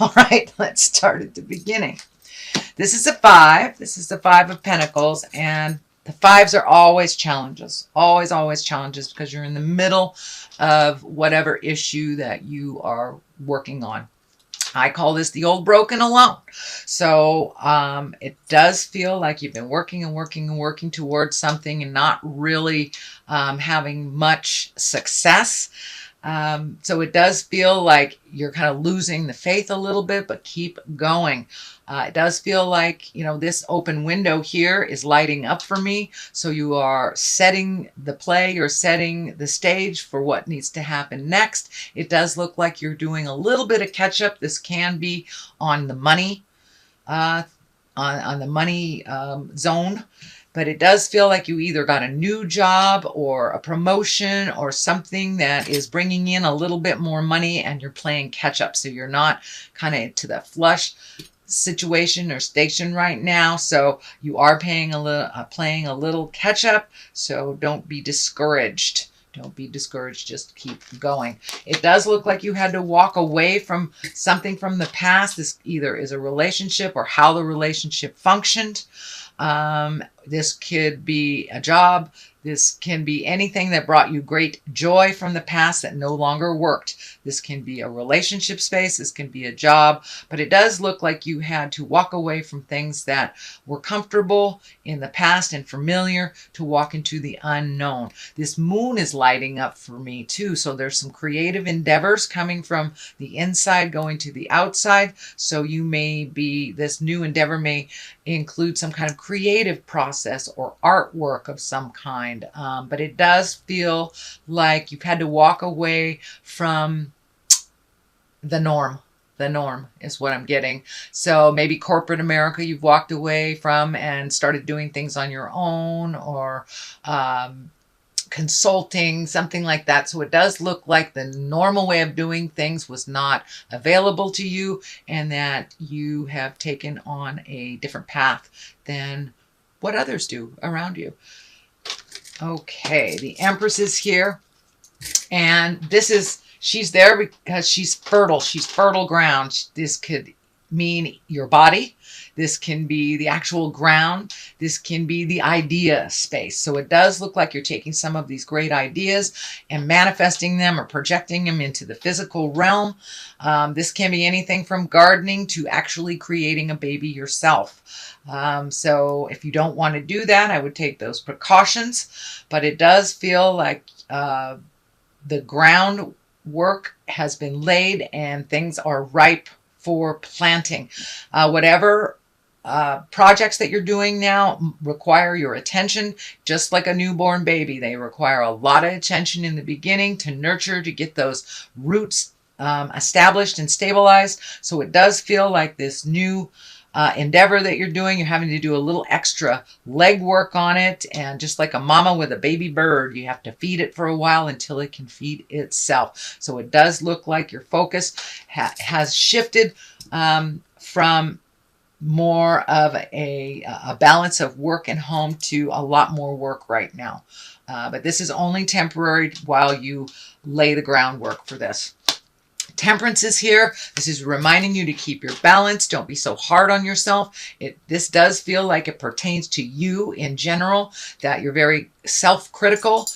All right, let's start at the beginning. This is a 5. This is the 5 of Pentacles, and the 5s are always challenges. Always, always challenges, because you're in the middle of whatever issue that you are working on. I call this the old broken alone. So it does feel like you've been working and working and working towards something and not really having much success. So it does feel like you're kind of losing the faith a little bit, but keep going. It does feel like, this open window here is lighting up for me. So you are setting the play, you're setting the stage for what needs to happen next. It does look like you're doing a little bit of catch up. This can be on the money, on the money zone. But it does feel like you either got a new job or a promotion or something that is bringing in a little bit more money, and you're playing catch up. So you're not kind of to the flush situation or station right now. So you are playing a little catch up. So don't be discouraged. Don't be discouraged. Just keep going. It does look like you had to walk away from something from the past. This either is a relationship or how the relationship functioned. This could be a job. This can be anything that brought you great joy from the past that no longer worked. This can be a relationship space. This can be a job. But it does look like you had to walk away from things that were comfortable in the past and familiar to walk into the unknown. This moon is lighting up for me too. So there's some creative endeavors coming from the inside going to the outside. So this new endeavor may include some kind of creative process or artwork of some kind. But it does feel like you've had to walk away from the norm. The norm is what I'm getting. So maybe corporate America you've walked away from and started doing things on your own, or consulting, something like that. So it does look like the normal way of doing things was not available to you, and that you have taken on a different path than what others do around you. Okay, the Empress is here, and she's there because she's fertile. She's fertile ground. This could mean your body. This can be the actual ground. This can be the idea space. So it does look like you're taking some of these great ideas and manifesting them or projecting them into the physical realm. This can be anything from gardening to actually creating a baby yourself. So if you don't want to do that, I would take those precautions. But it does feel like the groundwork has been laid and things are ripe for planting. Whatever projects that you're doing now require your attention, just like a newborn baby. They require a lot of attention in the beginning to nurture, to get those roots established and stabilized. So it does feel like this new endeavor that you're doing, you're having to do a little extra legwork on it. And just like a mama with a baby bird, you have to feed it for a while until it can feed itself. So it does look like your focus has shifted from more of a balance of work and home to a lot more work right now. But this is only temporary while you lay the groundwork for this. Temperance is here. This is reminding you to keep your balance. Don't be so hard on yourself. This does feel like it pertains to you in general, that you're very self-critical.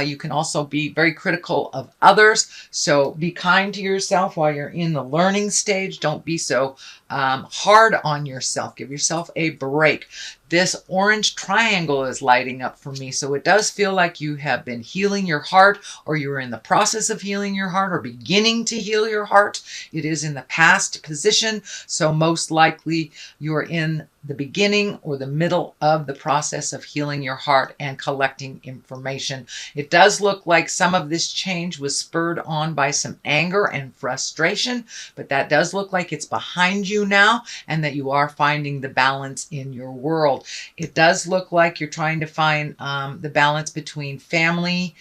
You can also be very critical of others. So be kind to yourself while you're in the learning stage. Don't be so hard on yourself. Give yourself a break. This orange triangle is lighting up for me. So it does feel like you have been healing your heart, or you're in the process of healing your heart, or beginning to heal your heart. It is in the past position. So most likely you're in the beginning or the middle of the process of healing your heart and collecting information. It does look like some of this change was spurred on by some anger and frustration, but that does look like it's behind you now, and that you are finding the balance in your world. It does look like you're trying to find the balance between family,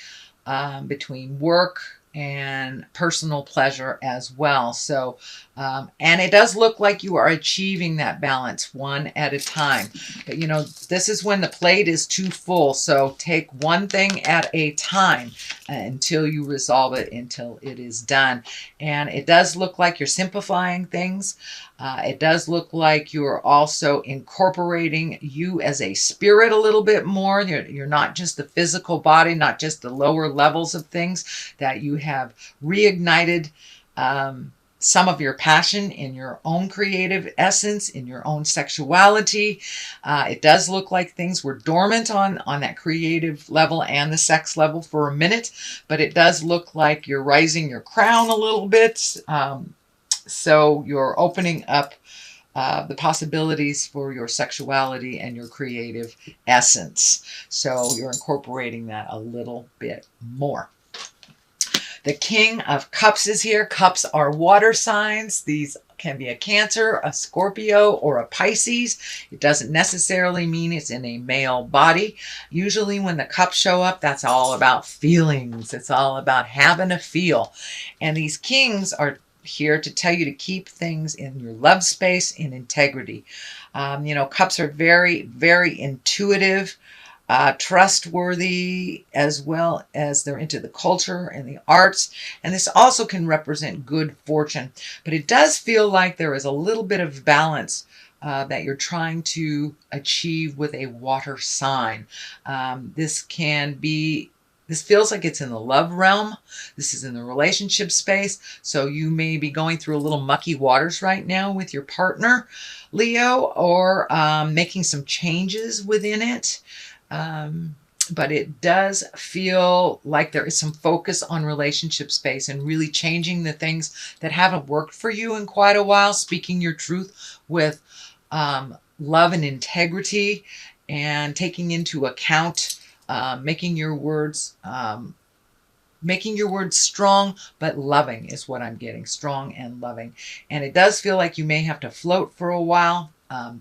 between work and personal pleasure as well. So, and it does look like you are achieving that balance one at a time. But, you know, this is when the plate is too full. So take one thing at a time until you resolve it, until it is done. And it does look like you're simplifying things. It does look like you're also incorporating you as a spirit a little bit more. You're not just the physical body, not just the lower levels of things, that you have reignited some of your passion in your own creative essence, in your own sexuality. It does look like things were dormant on that creative level and the sex level for a minute, but it does look like you're raising your crown a little bit. So you're opening up the possibilities for your sexuality and your creative essence. So you're incorporating that a little bit more. The King of Cups is here. Cups are water signs. These can be a Cancer, a Scorpio, or a Pisces. It doesn't necessarily mean it's in a male body. Usually when the cups show up, that's all about feelings. It's all about having a feel. And these kings are here to tell you to keep things in your love space in integrity. You know, cups are very, very intuitive, trustworthy, as well as they're into the culture and the arts. And this also can represent good fortune. But it does feel like there is a little bit of balance that you're trying to achieve with a water sign. This feels like it's in the love realm. This is in the relationship space. So you may be going through a little mucky waters right now with your partner, Leo, or making some changes within it. But it does feel like there is some focus on relationship space and really changing the things that haven't worked for you in quite a while, speaking your truth with love and integrity, and taking into account making your words strong but loving is what I'm getting. Strong and loving. And it does feel like you may have to float for a while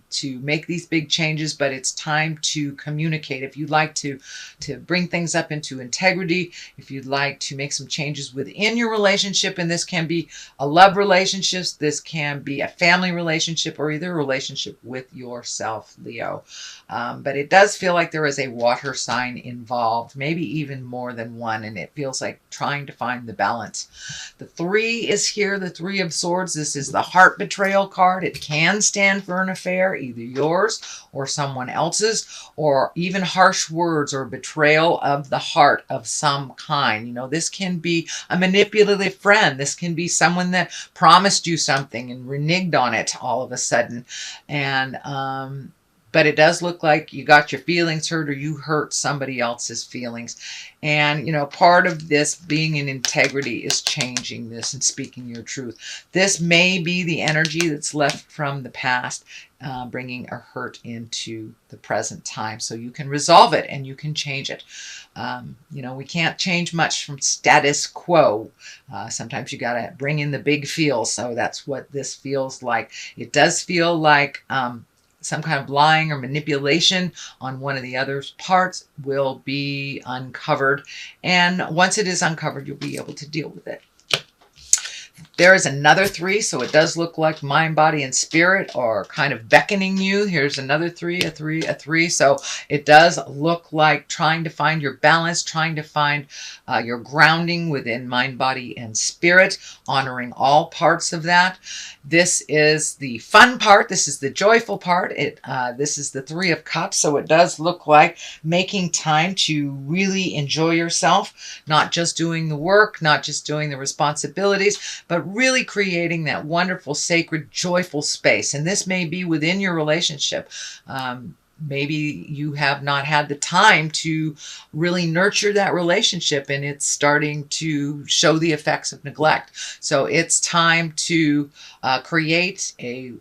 to make these big changes, but it's time to communicate. If you'd like to bring things up into integrity, if you'd like to make some changes within your relationship, and this can be a love relationship, this can be a family relationship, or either a relationship with yourself, Leo. But it does feel like there is a water sign involved, maybe even more than one, and it feels like trying to find the balance. The 3 is here, the 3 of Swords. This is the heart betrayal card. It can stand for an affair, either yours or someone else's, or even harsh words or betrayal of the heart of some kind. You know, this can be a manipulative friend. This can be someone that promised you something and reneged on it all of a sudden. And but it does look like you got your feelings hurt, or you hurt somebody else's feelings. And, you know, part of this being in integrity is changing this and speaking your truth. This may be the energy that's left from the past, bringing a hurt into the present time. So you can resolve it and you can change it. You know, we can't change much from status quo. Sometimes you got to bring in the big feels. So that's what this feels like. It does feel like some kind of lying or manipulation on one of the other's parts will be uncovered. And once it is uncovered, you'll be able to deal with it. There is another 3, so it does look like mind, body, and spirit are kind of beckoning you. Here's another 3, a 3, a 3. So it does look like trying to find your balance, trying to find your grounding within mind, body, and spirit, honoring all parts of that. This is the fun part. This is the joyful part. This is the 3 of Cups, so it does look like making time to really enjoy yourself, not just doing the work, not just doing the responsibilities, but really creating that wonderful, sacred, joyful space. And this may be within your relationship. Maybe you have not had the time to really nurture that relationship, and it's starting to show the effects of neglect. So it's time to create a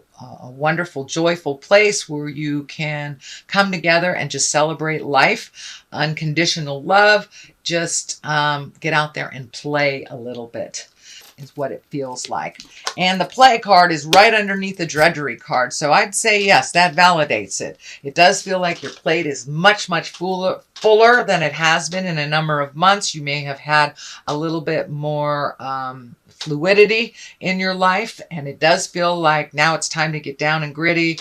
wonderful, joyful place where you can come together and just celebrate life, unconditional love, just get out there and play a little bit. is what it feels like. And the play card is right underneath the drudgery card. So I'd say yes, that validates it. It does feel like your plate is much, much fuller than it has been in a number of months. You may have had a little bit more fluidity in your life, and it does feel like now it's time to get down and gritty.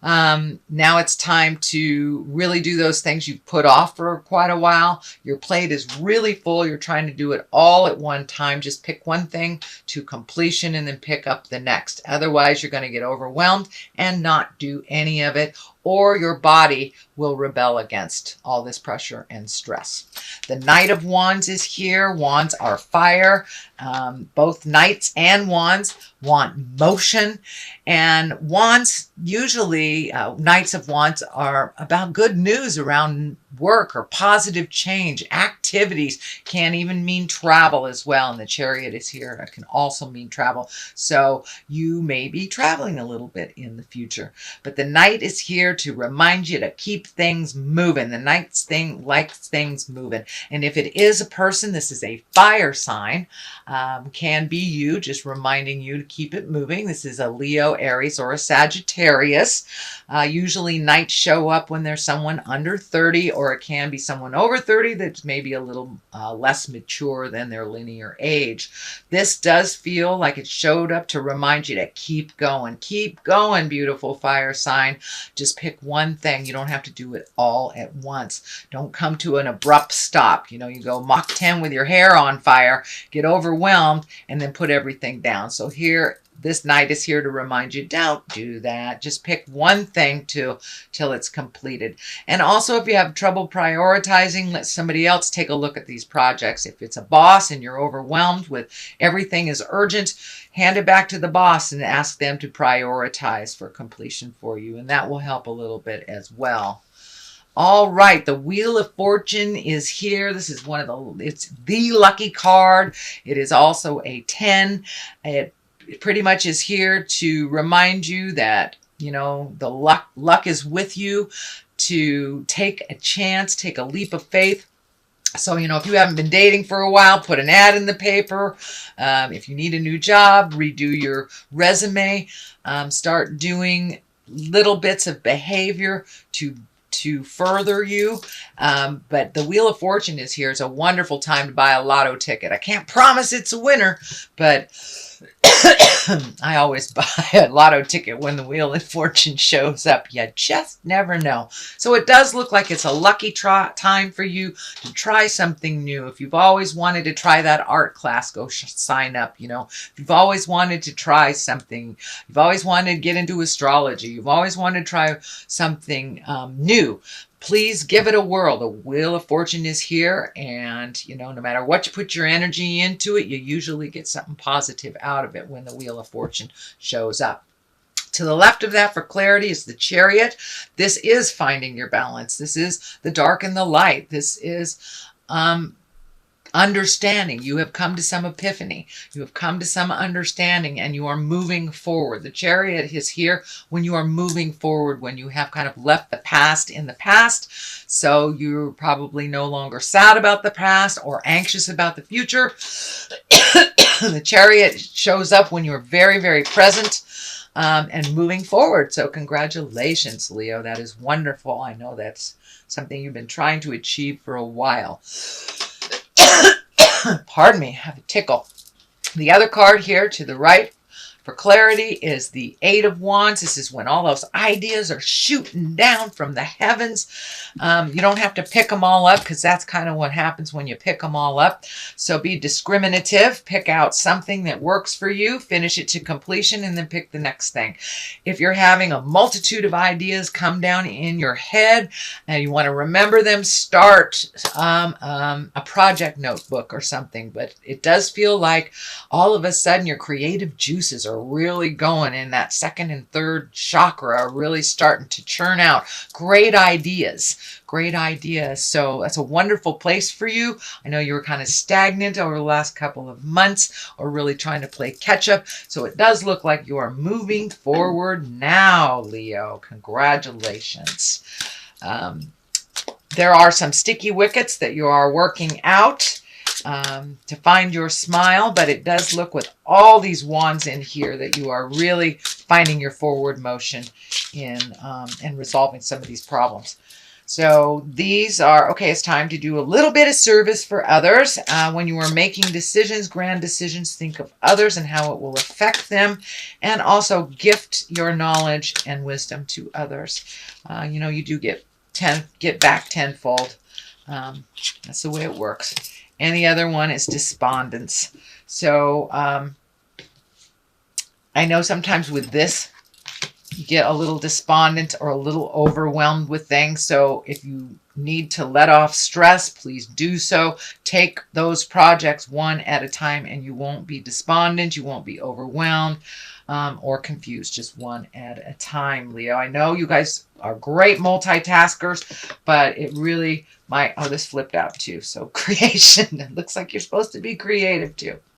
Now it's time to really do those things you've put off for quite a while. Your plate is really full. You're trying to do it all at one time. Just pick one thing to completion and then pick up the next. Otherwise, you're going to get overwhelmed and not do any of it, or your body will rebel against all this pressure and stress. The Knight of Wands is here. Wands are fire. Both Knights and Wands want motion. And Wands, usually Knights of Wands are about good news around work or positive change, activities. Can even mean travel as well. And the Chariot is here. It can also mean travel. So you may be traveling a little bit in the future. But the Knight is here to remind you to keep things moving. The Knight's thing likes things moving. And if it is a person, this is a fire sign. Can be you, just reminding you to keep it moving. This is a Leo, Aries, or a Sagittarius. Usually Knights show up when there's someone under 30, or it can be someone over 30 that's maybe a little less mature than their linear age. This does feel like it showed up to remind you to keep going. Keep going, beautiful fire sign. Just pick one thing. You don't have to do it all at once. Don't come to an abrupt stop. You know, you go Mach 10 with your hair on fire, get overwhelmed, and then put everything down. So here, this Knight is here to remind you, don't do that. Just pick one thing till it's completed. And also, if you have trouble prioritizing, let somebody else take a look at these projects. If it's a boss and you're overwhelmed with everything is urgent, hand it back to the boss and ask them to prioritize for completion for you. And that will help a little bit as well. All right, the Wheel of Fortune is here. This is it's the lucky card. It is also a 10. It pretty much is here to remind you that, you know, the luck is with you, to take a chance, take a leap of faith. So, you know, if you haven't been dating for a while, put an ad in the paper. If you need a new job, redo your resume. Start doing little bits of behavior to further you. But the Wheel of Fortune is here. It's a wonderful time to buy a lotto ticket. I can't promise it's a winner, but I always buy a lotto ticket when the Wheel of Fortune shows up. You just never know. So it does look like it's a lucky time for you to try something new. If you've always wanted to try that art class, go sign up. You know, if you've always wanted to try something, you've always wanted to get into astrology, you've always wanted to try something new, please give it a whirl. The Wheel of Fortune is here, and, you know, no matter what you put your energy into it, you usually get something positive out of it when the Wheel of Fortune shows up. To the left of that, for clarity, is the Chariot. This is finding your balance. This is the dark and the light. This is understanding. You have come to some epiphany. You have come to some understanding, and you are moving forward. The Chariot is here when you are moving forward, when you have kind of left the past in the past. So you're probably no longer sad about the past or anxious about the future. The Chariot shows up when you're very, very present and moving forward. So congratulations, Leo. That is wonderful. I know that's something you've been trying to achieve for a while. Pardon me, I have a tickle. The other card here to the right for clarity is the 8 of Wands. This is when all those ideas are shooting down from the heavens. You don't have to pick them all up, because that's kind of what happens when you pick them all up. So be discriminative. Pick out something that works for you, finish it to completion, and then pick the next thing. If you're having a multitude of ideas come down in your head and you want to remember them, start a project notebook or something. But it does feel like all of a sudden your creative juices are really going, in that second and third chakra are really starting to churn out great ideas. Great ideas. So that's a wonderful place for you. I know you were kind of stagnant over the last couple of months, or really trying to play catch up. So it does look like you are moving forward now, Leo. Congratulations. There are some sticky wickets that you are working out. to find your smile, but it does look with all these wands in here that you are really finding your forward motion in and resolving some of these problems. So these are, okay, it's time to do a little bit of service for others. When you are making decisions, grand decisions, think of others and how it will affect them, and also gift your knowledge and wisdom to others. You know, you do get back tenfold. That's the way it works. And the other one is despondence. So I know sometimes with this, you get a little despondent or a little overwhelmed with things. So if you need to let off stress, please do so. Take those projects one at a time and you won't be despondent. You won't be overwhelmed or confused. Just one at a time, Leo. I know you guys are great multitaskers, but it really might... Oh, this flipped out too. So creation. It looks like you're supposed to be creative too.